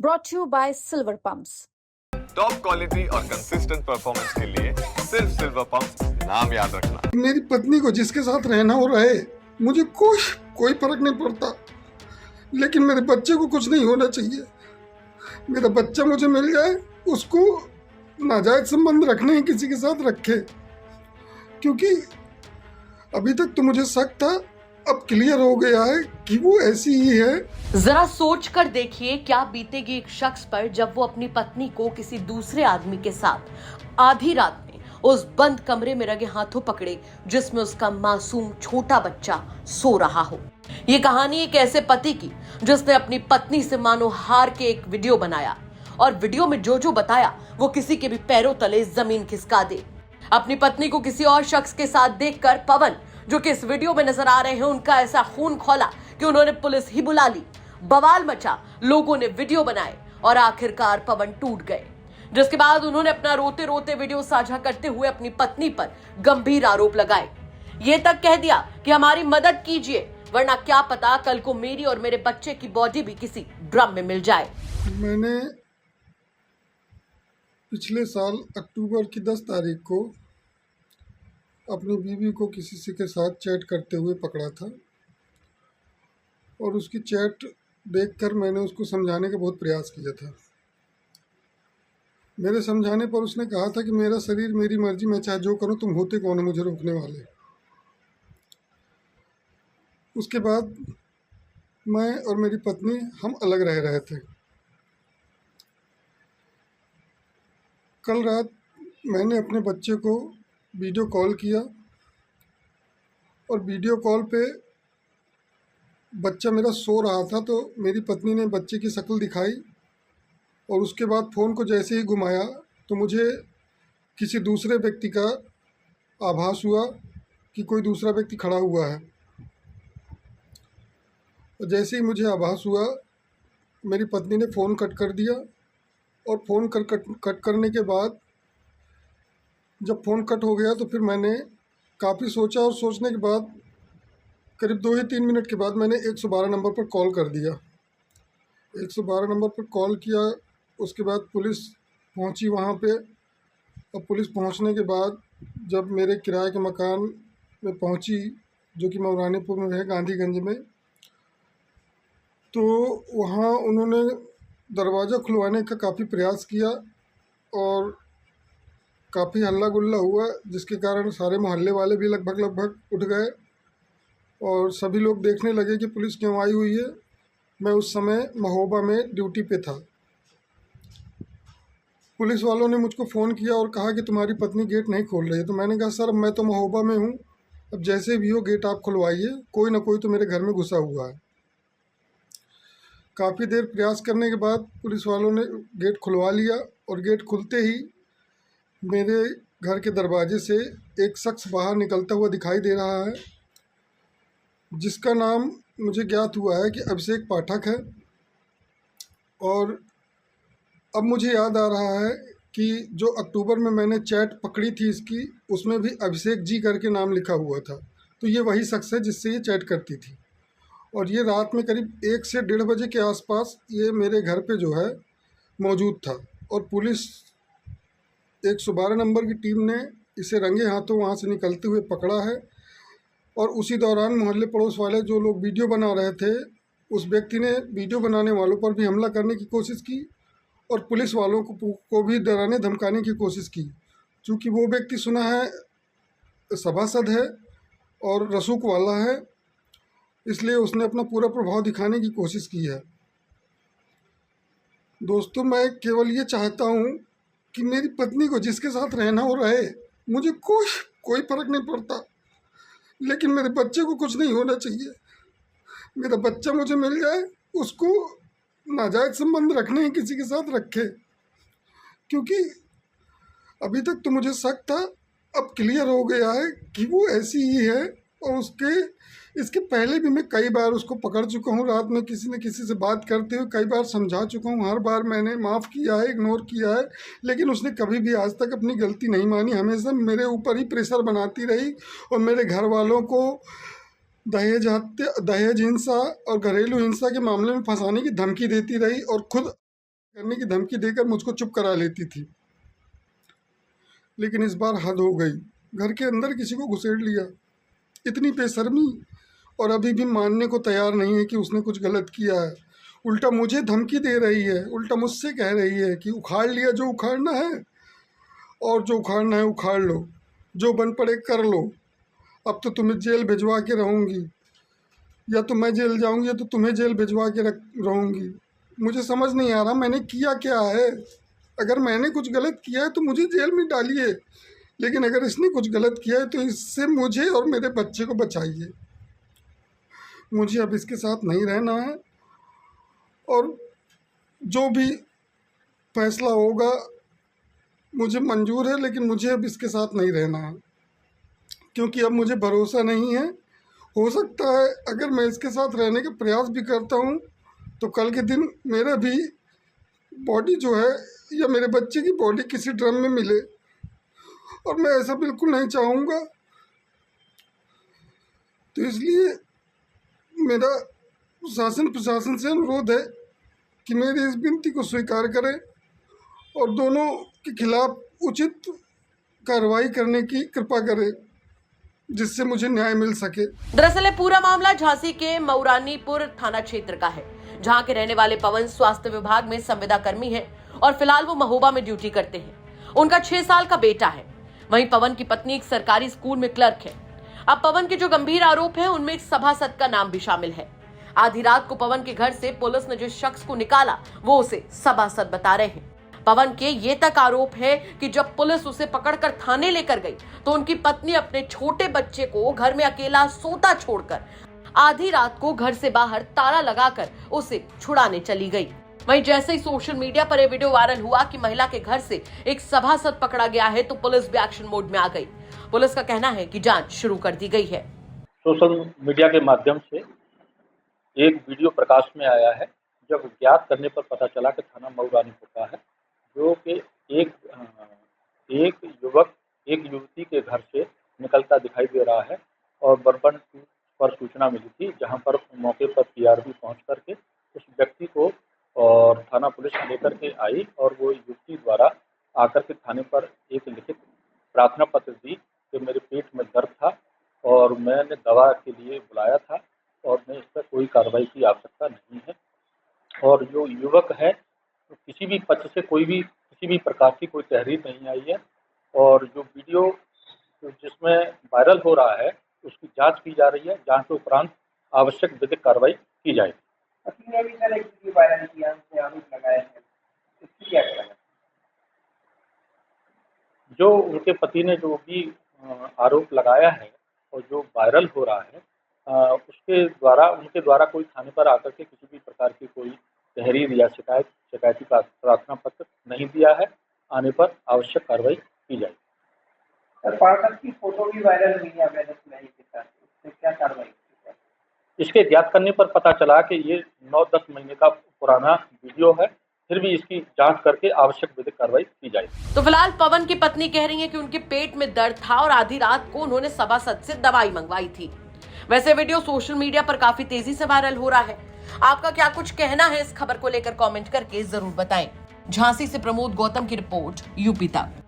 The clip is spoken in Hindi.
brought to you by Silver Pumps. Top quality और कंसिस्टेंट परफॉर्मेंस के लिए सिर्फ सिल्वर पंप नाम याद रखना। मेरी पत्नी को जिसके साथ रहना हो रहे, मुझे कोई फर्क नहीं पड़ता, लेकिन मेरे बच्चे को कुछ नहीं होना चाहिए। मेरा बच्चा मुझे मिल जाए, उसको नाजायज संबंध रखने ही किसी के साथ रखे, क्योंकि अभी तक तो मुझे शक था, अब क्लियर हो गया है कि वो ऐसी ही है। जरा सोच कर देखिए क्या बीतेगी एक शख्स पर जब वो अपनी पत्नी को किसी दूसरे आदमी के साथ आधी रात में उस बंद कमरे में रगे हाथों पकड़े जिसमें उसका मासूम छोटा बच्चा सो रहा हो। ये कहानी एक ऐसे पति की जिसने अपनी पत्नी से मानो हार के एक वीडियो बनाया और वीडियो में जो जो बताया वो किसी के भी पैरों तले जमीन खिसका दे। अपनी पत्नी को किसी और शख्स के साथ देखकर पवन जो कि इस वीडियो में नजर आ रहे हैं, उनका ऐसा खून खौला कि उन्होंने पुलिस ही बुला ली। बवाल मचा, लोगों ने वीडियो बनाए और आखिरकार पवन टूट गए, जिसके बाद उन्होंने अपना रोते रोते वीडियो साझा करते हुए अपनी पत्नी पर गंभीर आरोप लगाए। ये तक कह दिया कि हमारी मदद कीजिए, वरना क्या पता कल को मेरी और मेरे बच्चे की बॉडी भी किसी ड्रम में मिल जाए। मैंने पिछले साल अक्टूबर की 10 तारीख को अपनी बीवी को किसी से के साथ चैट करते हुए पकड़ा था, और उसकी चैट देखकर मैंने उसको समझाने का बहुत प्रयास किया था। मेरे समझाने पर उसने कहा था कि मेरा शरीर मेरी मर्जी, मैं चाहे जो करूं, तुम होते कौन हो मुझे रोकने वाले। उसके बाद मैं और मेरी पत्नी हम अलग रह रहे थे। कल रात मैंने अपने बच्चे को वीडियो कॉल किया, और वीडियो कॉल पे बच्चा मेरा सो रहा था, तो मेरी पत्नी ने बच्चे की शक्ल दिखाई, और उसके बाद फ़ोन को जैसे ही घुमाया तो मुझे किसी दूसरे व्यक्ति का आभास हुआ कि कोई दूसरा व्यक्ति खड़ा हुआ है। और जैसे ही मुझे आभास हुआ, मेरी पत्नी ने फ़ोन कट कर दिया, और फ़ोन कट करने के बाद जब फ़ोन कट हो गया तो फिर मैंने काफ़ी सोचा, और सोचने के बाद करीब 2 ही 3 मिनट के बाद मैंने 112 नंबर पर कॉल कर दिया। 112 नंबर पर कॉल किया, उसके बाद पुलिस पहुंची वहां पे, और पुलिस पहुंचने के बाद जब मेरे किराए के मकान में पहुंची, जो कि मौरानीपुर में है, गांधीगंज में, तो वहां उन्होंने दरवाज़ा खुलवाने का काफ़ी प्रयास किया, और काफ़ी हल्ला गुल्ला हुआ, जिसके कारण सारे मोहल्ले वाले भी लगभग उठ गए, और सभी लोग देखने लगे कि पुलिस क्यों आई हुई है। मैं उस समय महोबा में ड्यूटी पे था। पुलिस वालों ने मुझको फ़ोन किया और कहा कि तुम्हारी पत्नी गेट नहीं खोल रही है। तो मैंने कहा सर, मैं तो महोबा में हूँ, अब जैसे भी हो गेट आप खुलवाइए, कोई ना कोई तो मेरे घर में घुसा हुआ है। काफ़ी देर प्रयास करने के बाद पुलिस वालों ने गेट खुलवा लिया, और गेट खुलते ही मेरे घर के दरवाजे से एक शख्स बाहर निकलता हुआ दिखाई दे रहा है, जिसका नाम मुझे ज्ञात हुआ है कि अभिषेक पाठक है। और अब मुझे याद आ रहा है कि जो अक्टूबर में मैंने चैट पकड़ी थी इसकी, उसमें भी अभिषेक जी करके नाम लिखा हुआ था। तो ये वही शख्स है जिससे ये चैट करती थी। और ये रात में करीब 1 से 1:30 बजे के आसपास ये मेरे घर पे जो है मौजूद था, और पुलिस 112 नंबर की टीम ने इसे रंगे हाथों वहाँ से निकलते हुए पकड़ा है। और उसी दौरान मोहल्ले पड़ोस वाले जो लोग वीडियो बना रहे थे, उस व्यक्ति ने वीडियो बनाने वालों पर भी हमला करने की कोशिश की, और पुलिस वालों को भी डराने धमकाने की कोशिश की। चूँकि वो व्यक्ति सुना है सभासद है और रसूख वाला है, इसलिए उसने अपना पूरा प्रभाव दिखाने की कोशिश की है। दोस्तों, मैं केवल ये चाहता हूँ कि मेरी पत्नी को जिसके साथ रहना हो रहे, मुझे कोई फर्क नहीं पड़ता, लेकिन मेरे बच्चे को कुछ नहीं होना चाहिए। मेरा बच्चा मुझे मिल जाए, उसको नाजायज संबंध रखने ही किसी के साथ रखे, क्योंकि अभी तक तो मुझे शक था, अब क्लियर हो गया है कि वो ऐसी ही है। और इसके पहले भी मैं कई बार उसको पकड़ चुका हूँ, रात में किसी न किसी से बात करते हुए कई बार समझा चुका हूँ। हर बार मैंने माफ़ किया है, इग्नोर किया है, लेकिन उसने कभी भी आज तक अपनी गलती नहीं मानी। हमेशा मेरे ऊपर ही प्रेशर बनाती रही, और मेरे घर वालों को दहेज हिंसा और घरेलू हिंसा के मामले में फंसाने की धमकी देती रही, और खुद करने की धमकी देकर मुझको चुप करा लेती थी, लेकिन इस बार हद हो गई। घर के अंदर किसी को घुसेड़ लिया, इतनी बेशर्मी, और अभी भी मानने को तैयार नहीं है कि उसने कुछ गलत किया है। उल्टा मुझे धमकी दे रही है, उल्टा मुझसे कह रही है कि उखाड़ लिया जो उखाड़ना है, और जो उखाड़ना है उखाड़ लो, जो बन पड़े कर लो। अब तो तुम्हें जेल भिजवा के रहूँगी, या तो मैं जेल जाऊँगी या तो तुम्हें जेल भिजवा के रहूँगी। मुझे समझ नहीं आ रहा मैंने किया क्या है। अगर मैंने कुछ गलत किया है तो मुझे जेल में डालिए, लेकिन अगर इसने कुछ गलत किया है तो इससे मुझे और मेरे बच्चे को बचाइए। मुझे अब इसके साथ नहीं रहना है, और जो भी फैसला होगा मुझे मंजूर है, लेकिन मुझे अब इसके साथ नहीं रहना है, क्योंकि अब मुझे भरोसा नहीं है। हो सकता है अगर मैं इसके साथ रहने का प्रयास भी करता हूँ तो कल के दिन मेरा भी बॉडी जो है या मेरे बच्चे की बॉडी किसी ड्रम में मिले, और मैं ऐसा बिल्कुल नहीं चाहूँगा। तो इसलिए मेरा शासन प्रशासन से अनुरोध है कि मेरी इस विनती को स्वीकार करें और दोनों के खिलाफ उचित कार्रवाई करने की कृपा करें, जिससे मुझे न्याय मिल सके। दरअसल ये पूरा मामला झांसी के मऊरानीपुर थाना क्षेत्र का है, जहां के रहने वाले पवन स्वास्थ्य विभाग में संविदा कर्मी है और फिलहाल वो महोबा में ड्यूटी करते हैं। उनका 6 साल का बेटा है। वहीं पवन की पत्नी एक सरकारी स्कूल में क्लर्क है। अब पवन के जो गंभीर आरोप है उनमें एक सभासद का नाम भी शामिल है। आधी रात को पवन के घर से पुलिस ने जिस शख्स को निकाला वो उसे सभासद बता रहे हैं। पवन के ये तक आरोप है कि जब पुलिस उसे पकड़कर थाने लेकर गई तो उनकी पत्नी अपने छोटे बच्चे को घर में अकेला सोता छोड़कर आधी रात को घर से बाहर ताला लगाकर उसे छुड़ाने चली गई। वहीं जैसे ही सोशल मीडिया पर यह वीडियो वायरल हुआ कि महिला के घर से एक सभासद पकड़ा गया है तो पुलिस भी एक्शन मोड में आ गई। पुलिस का कहना है कि जांच शुरू कर दी गई है। सोशल मीडिया के माध्यम से एक वीडियो प्रकाश में आया है, जब ज्ञात करने पर पता चला कि थाना मऊरानीपुर का है, जो कि एक युवक एक युवती के घर से निकलता दिखाई दे रहा है, और बरबन पर सूचना मिली थी, जहां पर मौके पर पीआरबी पहुंच करके उस व्यक्ति को और थाना पुलिस लेकर के आई, और वो युवती द्वारा आकर के थाने पर एक लिखित प्रार्थना पत्र दी कि मेरे पेट में दर्द था और मैंने दवा के लिए बुलाया था और मैं इस पर कोई कार्रवाई की आवश्यकता नहीं है। और जो युवक है तो किसी भी पक्ष से किसी भी प्रकार की कोई तहरीर नहीं आई है, और जो वीडियो जिसमें वायरल हो रहा है उसकी जांच की जा रही है। जांच के उपरांत आवश्यक विधिक कार्रवाई की जाएगी। पति ने भी सर एक वीडियो वायरल किया, उसने आरोप लगाए हैं, इसकी क्या करेंगे? जो उनके पति ने जो भी आरोप लगाया है और जो वायरल हो रहा है, उनके द्वारा कोई थाने पर आकर के किसी भी प्रकार की कोई तहरीर या शिकायती प्रार्थना पत्र नहीं दिया है। आने पर आवश्यक कार्रवाई की जाएगी। सर पार्षद की फोटो भी वायरल हुई है अवैध सुनाई के साथ, उसमें क्या कार्रवाई की जाए? इसके ज्ञात करने पर पता चला कि ये 9-10 महीने का पुराना वीडियो है, फिर भी इसकी जांच करके आवश्यक विधिक कार्रवाई की जाएगी। तो फिलहाल पवन की पत्नी कह रही है कि उनके पेट में दर्द था और आधी रात को उन्होंने सभासद से दवाई मंगवाई थी। वैसे वीडियो सोशल मीडिया पर काफी तेजी से वायरल हो रहा है। आपका क्या कुछ कहना है इस खबर को लेकर कमेंट करके जरूर बताएं। झांसी से प्रमोद गौतम की रिपोर्ट, यूपी तक।